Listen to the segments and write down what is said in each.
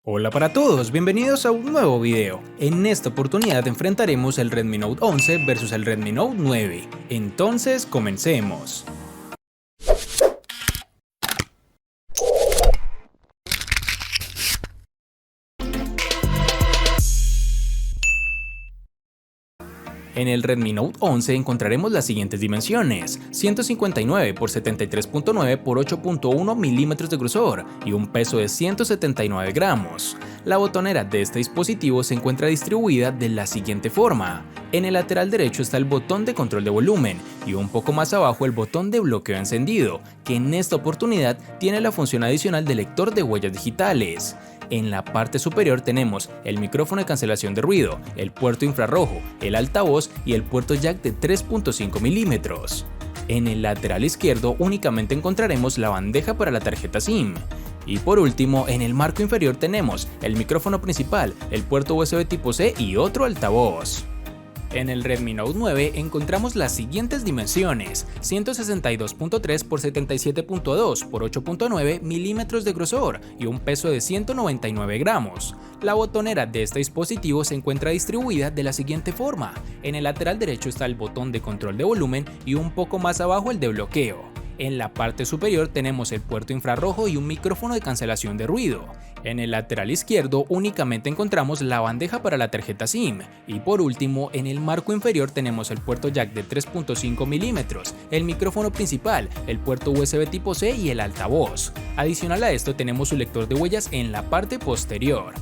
Hola para todos, bienvenidos a un nuevo video. En esta oportunidad enfrentaremos el Redmi Note 11 versus el Redmi Note 9. Entonces, comencemos. En el Redmi Note 11 encontraremos las siguientes dimensiones: 159 x 73.9 x 8.1 milímetros de grosor y un peso de 179 gramos. La botonera de este dispositivo se encuentra distribuida de la siguiente forma. En el lateral derecho está el botón de control de volumen y un poco más abajo el botón de bloqueo encendido, que en esta oportunidad tiene la función adicional de lector de huellas digitales. En la parte superior tenemos el micrófono de cancelación de ruido, el puerto infrarrojo, el altavoz y el puerto jack de 3.5 milímetros. En el lateral izquierdo únicamente encontraremos la bandeja para la tarjeta SIM. Y por último, en el marco inferior tenemos el micrófono principal, el puerto USB tipo C y otro altavoz. En el Redmi Note 9 encontramos las siguientes dimensiones: 162.3 x 77.2 x 8.9 milímetros de grosor y un peso de 199 gramos. La botonera de este dispositivo se encuentra distribuida de la siguiente forma. En el lateral derecho está el botón de control de volumen y un poco más abajo el de bloqueo. En la parte superior tenemos el puerto infrarrojo y un micrófono de cancelación de ruido. En el lateral izquierdo únicamente encontramos la bandeja para la tarjeta SIM. Y por último, en el marco inferior tenemos el puerto jack de 3.5 milímetros, el micrófono principal, el puerto USB tipo C y el altavoz. Adicional a esto tenemos su lector de huellas en la parte posterior.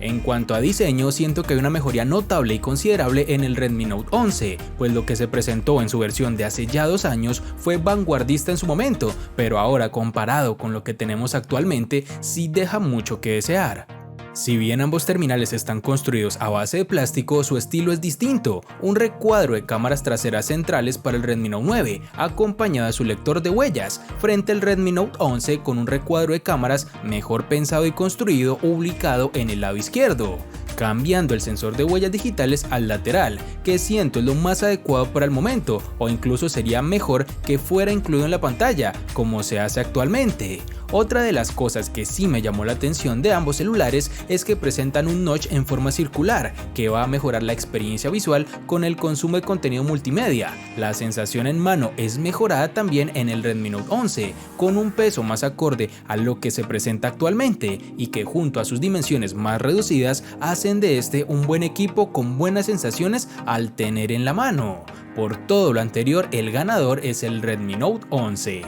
En cuanto a diseño, siento que hay una mejoría notable y considerable en el Redmi Note 11, pues lo que se presentó en su versión de hace ya 2 años fue vanguardista en su momento, pero ahora comparado con lo que tenemos actualmente, sí deja mucho que desear. Si bien ambos terminales están construidos a base de plástico, su estilo es distinto: un recuadro de cámaras traseras centrales para el Redmi Note 9, acompañado de su lector de huellas, frente al Redmi Note 11 con un recuadro de cámaras mejor pensado y construido ubicado en el lado izquierdo, cambiando el sensor de huellas digitales al lateral, que siento es lo más adecuado para el momento, o incluso sería mejor que fuera incluido en la pantalla, como se hace actualmente. Otra de las cosas que sí me llamó la atención de ambos celulares es que presentan un notch en forma circular, que va a mejorar la experiencia visual con el consumo de contenido multimedia. La sensación en mano es mejorada también en el Redmi Note 11, con un peso más acorde a lo que se presenta actualmente, y que junto a sus dimensiones más reducidas hacen de este un buen equipo con buenas sensaciones al tener en la mano. Por todo lo anterior, el ganador es el Redmi Note 11.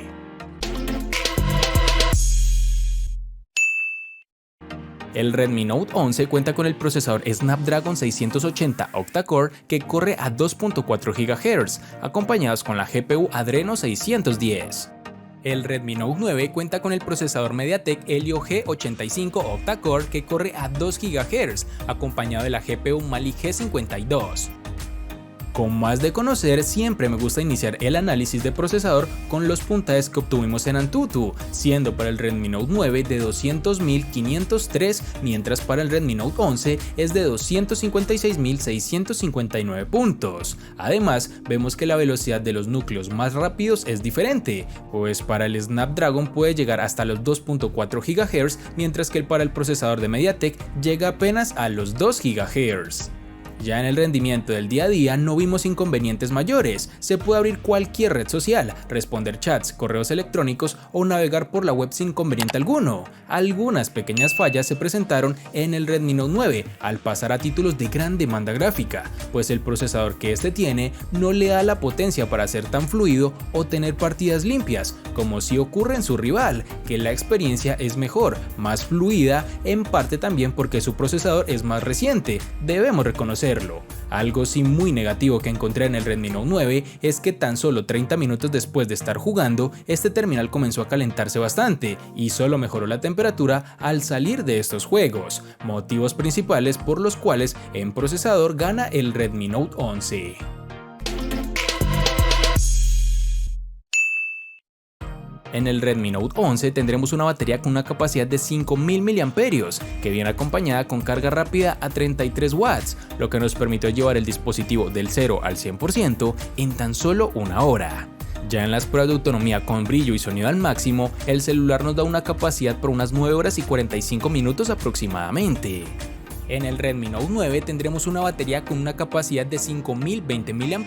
El Redmi Note 11 cuenta con el procesador Snapdragon 680 octa-core que corre a 2.4 GHz, acompañados con la GPU Adreno 610. El Redmi Note 9 cuenta con el procesador MediaTek Helio G85 octa-core que corre a 2 GHz, acompañado de la GPU Mali G52. Con más de conocer, siempre me gusta iniciar el análisis de procesador con los puntajes que obtuvimos en Antutu, siendo para el Redmi Note 9 de 200.503, mientras para el Redmi Note 11 es de 256.659 puntos. Además, vemos que la velocidad de los núcleos más rápidos es diferente, pues para el Snapdragon puede llegar hasta los 2.4 GHz, mientras que para el procesador de MediaTek llega apenas a los 2 GHz. Ya en el rendimiento del día a día no vimos inconvenientes mayores. Se puede abrir cualquier red social, responder chats, correos electrónicos o navegar por la web sin inconveniente alguno. Algunas pequeñas fallas se presentaron en el Redmi Note 9 al pasar a títulos de gran demanda gráfica, pues el procesador que este tiene no le da la potencia para ser tan fluido o tener partidas limpias, como si ocurre en su rival, que la experiencia es mejor, más fluida, en parte también porque su procesador es más reciente, debemos reconocerlo. Algo sí muy negativo que encontré en el Redmi Note 9 es que tan solo 30 minutos después de estar jugando, este terminal comenzó a calentarse bastante y solo mejoró la temperatura al salir de estos juegos, motivos principales por los cuales en procesador gana el Redmi Note 11. En el Redmi Note 11 tendremos una batería con una capacidad de 5000 mAh, que viene acompañada con carga rápida a 33 watts, lo que nos permitió llevar el dispositivo del 0 al 100% en tan solo 1 hora. Ya en las pruebas de autonomía con brillo y sonido al máximo, el celular nos da una capacidad por unas 9 horas y 45 minutos aproximadamente. En el Redmi Note 9 tendremos una batería con una capacidad de 5020 mAh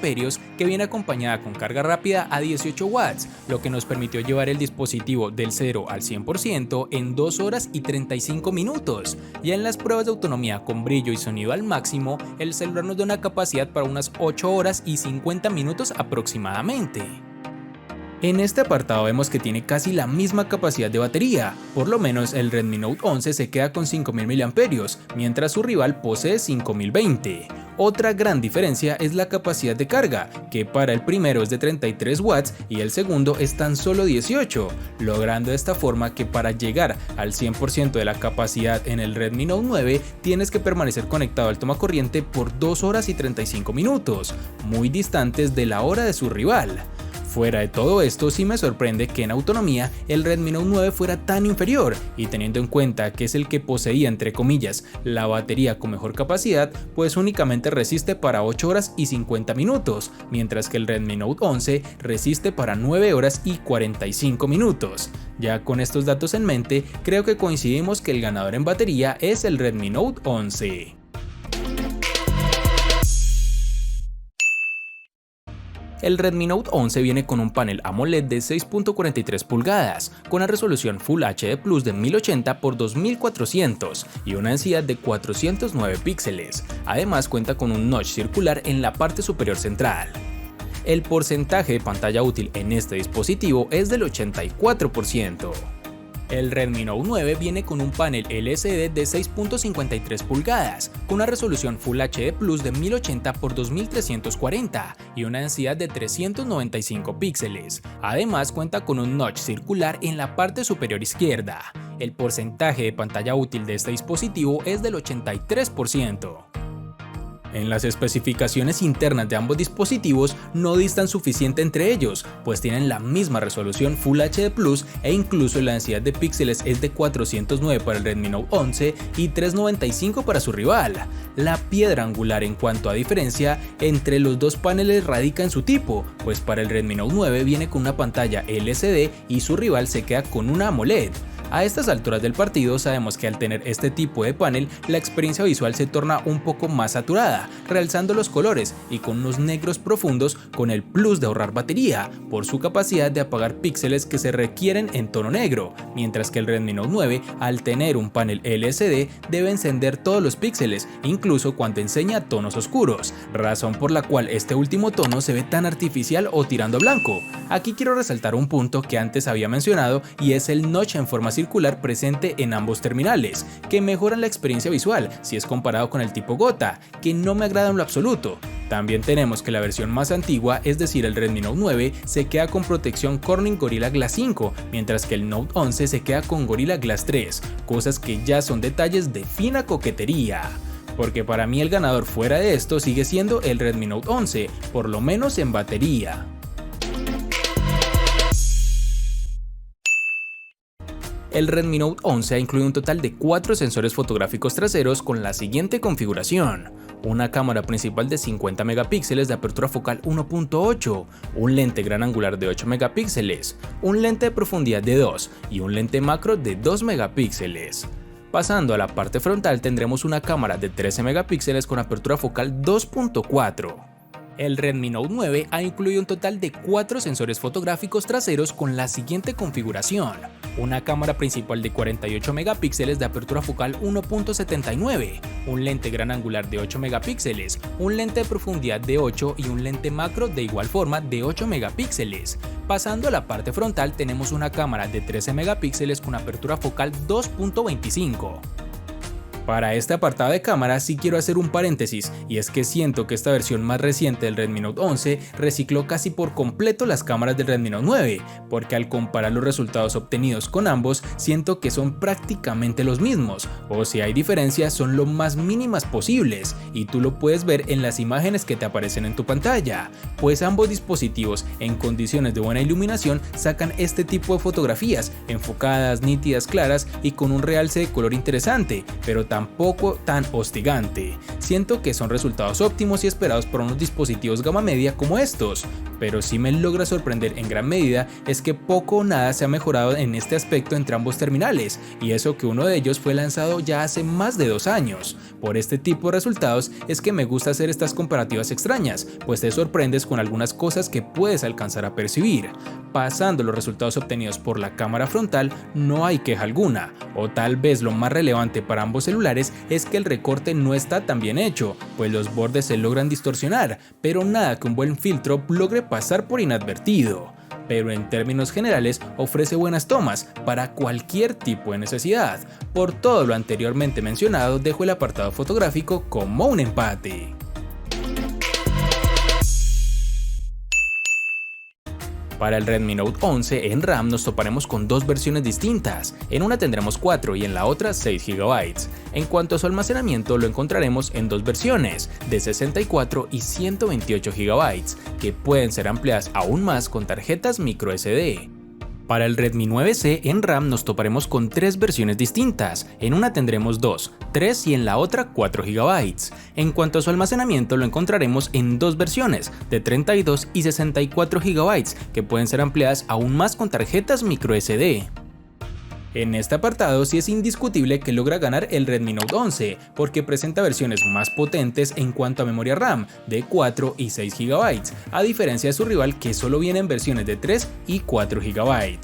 que viene acompañada con carga rápida a 18 watts, lo que nos permitió llevar el dispositivo del 0 al 100% en 2 horas y 35 minutos. Ya en las pruebas de autonomía con brillo y sonido al máximo, el celular nos da una capacidad para unas 8 horas y 50 minutos aproximadamente. En este apartado vemos que tiene casi la misma capacidad de batería, por lo menos el Redmi Note 11 se queda con 5000 mAh, mientras su rival posee 5020. Otra gran diferencia es la capacidad de carga, que para el primero es de 33 watts y el segundo es tan solo 18, logrando de esta forma que para llegar al 100% de la capacidad en el Redmi Note 9 tienes que permanecer conectado al tomacorriente por 2 horas y 35 minutos, muy distantes de la hora de su rival. Fuera de todo esto, sí me sorprende que en autonomía el Redmi Note 9 fuera tan inferior, y teniendo en cuenta que es el que poseía entre comillas la batería con mejor capacidad, pues únicamente resiste para 8 horas y 50 minutos, mientras que el Redmi Note 11 resiste para 9 horas y 45 minutos. Ya con estos datos en mente, creo que coincidimos que el ganador en batería es el Redmi Note 11. El Redmi Note 11 viene con un panel AMOLED de 6.43 pulgadas, con una resolución Full HD Plus de 1080 x 2400 y una densidad de 409 píxeles. Además cuenta con un notch circular en la parte superior central. El porcentaje de pantalla útil en este dispositivo es del 84%. El Redmi Note 9 viene con un panel LCD de 6.53 pulgadas, con una resolución Full HD Plus de 1080 x 2340 y una densidad de 395 píxeles. Además cuenta con un notch circular en la parte superior izquierda. El porcentaje de pantalla útil de este dispositivo es del 83%. En las especificaciones internas de ambos dispositivos no distan suficiente entre ellos, pues tienen la misma resolución Full HD Plus e incluso la densidad de píxeles es de 409 para el Redmi Note 11 y 395 para su rival. La piedra angular en cuanto a diferencia entre los dos paneles radica en su tipo, pues para el Redmi Note 9 viene con una pantalla LCD y su rival se queda con una AMOLED. A estas alturas del partido sabemos que al tener este tipo de panel, la experiencia visual se torna un poco más saturada, realzando los colores y con unos negros profundos con el plus de ahorrar batería, por su capacidad de apagar píxeles que se requieren en tono negro, mientras que el Redmi Note 9, al tener un panel LCD, debe encender todos los píxeles, incluso cuando enseña tonos oscuros, razón por la cual este último tono se ve tan artificial o tirando a blanco. Aquí quiero resaltar un punto que antes había mencionado y es el notch en forma circular presente en ambos terminales, que mejoran la experiencia visual si es comparado con el tipo gota, que no me agrada en lo absoluto. También tenemos que la versión más antigua, es decir el Redmi Note 9, se queda con protección Corning Gorilla Glass 5, mientras que el Note 11 se queda con Gorilla Glass 3, cosas que ya son detalles de fina coquetería. Porque para mí el ganador fuera de esto sigue siendo el Redmi Note 11, por lo menos en batería. El Redmi Note 11 incluye un total de 4 sensores fotográficos traseros con la siguiente configuración: una cámara principal de 50 megapíxeles de apertura focal 1.8, un lente gran angular de 8 megapíxeles, un lente de profundidad de 2 y un lente macro de 2 megapíxeles. Pasando a la parte frontal tendremos una cámara de 13 megapíxeles con apertura focal 2.4. El Redmi Note 9 ha incluido un total de 4 sensores fotográficos traseros con la siguiente configuración: una cámara principal de 48 megapíxeles de apertura focal 1.79, un lente gran angular de 8 megapíxeles, un lente de profundidad de 8 y un lente macro de igual forma de 8 megapíxeles. Pasando a la parte frontal tenemos una cámara de 13 megapíxeles con apertura focal 2.25. Para este apartado de cámara sí quiero hacer un paréntesis, y es que siento que esta versión más reciente del Redmi Note 11 recicló casi por completo las cámaras del Redmi Note 9, porque al comparar los resultados obtenidos con ambos siento que son prácticamente los mismos, o si hay diferencias son lo más mínimas posibles, y tú lo puedes ver en las imágenes que te aparecen en tu pantalla, pues ambos dispositivos en condiciones de buena iluminación sacan este tipo de fotografías enfocadas, nítidas, claras y con un realce de color interesante, pero también tampoco tan hostigante. Siento que son resultados óptimos y esperados por unos dispositivos gama media como estos, pero sí me logra sorprender en gran medida es que poco o nada se ha mejorado en este aspecto entre ambos terminales, y eso que uno de ellos fue lanzado ya hace más de 2 años. Por este tipo de resultados es que me gusta hacer estas comparativas extrañas, pues te sorprendes con algunas cosas que puedes alcanzar a percibir. Pasando los resultados obtenidos por la cámara frontal, no hay queja alguna, o tal vez lo más relevante para ambos celulares es que el recorte no está tan bien hecho, pues los bordes se logran distorsionar, pero nada que un buen filtro logre pasar por inadvertido. Pero en términos generales ofrece buenas tomas para cualquier tipo de necesidad. Por todo lo anteriormente mencionado, dejo el apartado fotográfico como un empate. Para el Redmi Note 11 en RAM nos toparemos con dos versiones distintas, en una tendremos 4 y en la otra 6 GB. En cuanto a su almacenamiento lo encontraremos en dos versiones, de 64 y 128 GB, que pueden ser ampliadas aún más con tarjetas microSD. Para el Redmi 9C en RAM nos toparemos con tres versiones distintas, en una tendremos 2, 3 y en la otra 4 GB. En cuanto a su almacenamiento lo encontraremos en dos versiones, de 32 y 64 GB, que pueden ser ampliadas aún más con tarjetas microSD. En este apartado sí es indiscutible que logra ganar el Redmi Note 11, porque presenta versiones más potentes en cuanto a memoria RAM, de 4 y 6 GB, a diferencia de su rival que solo viene en versiones de 3 y 4 GB.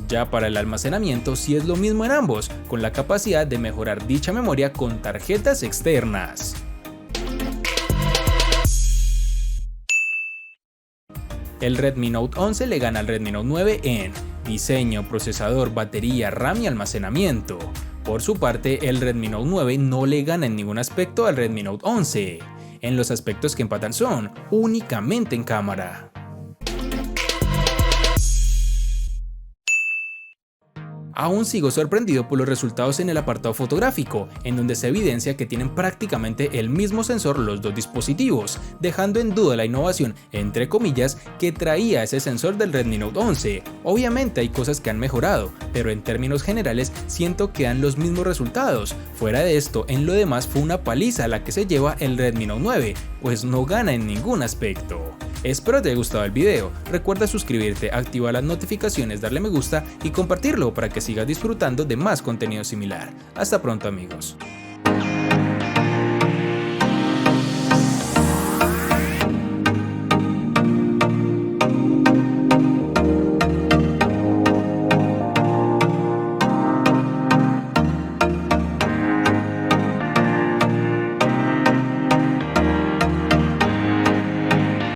Ya para el almacenamiento sí es lo mismo en ambos, con la capacidad de mejorar dicha memoria con tarjetas externas. El Redmi Note 11 le gana al Redmi Note 9 en diseño, procesador, batería, RAM y almacenamiento. Por su parte, el Redmi Note 9 no le gana en ningún aspecto al Redmi Note 11. En los aspectos que empatan son únicamente en cámara. Aún sigo sorprendido por los resultados en el apartado fotográfico, en donde se evidencia que tienen prácticamente el mismo sensor los dos dispositivos, dejando en duda la innovación, entre comillas, que traía ese sensor del Redmi Note 11. Obviamente hay cosas que han mejorado, pero en términos generales siento que dan los mismos resultados. Fuera de esto, en lo demás fue una paliza la que se lleva el Redmi Note 9, pues no gana en ningún aspecto. Espero te haya gustado el video, recuerda suscribirte, activar las notificaciones, darle me gusta y compartirlo para que sigas disfrutando de más contenido similar. Hasta pronto amigos.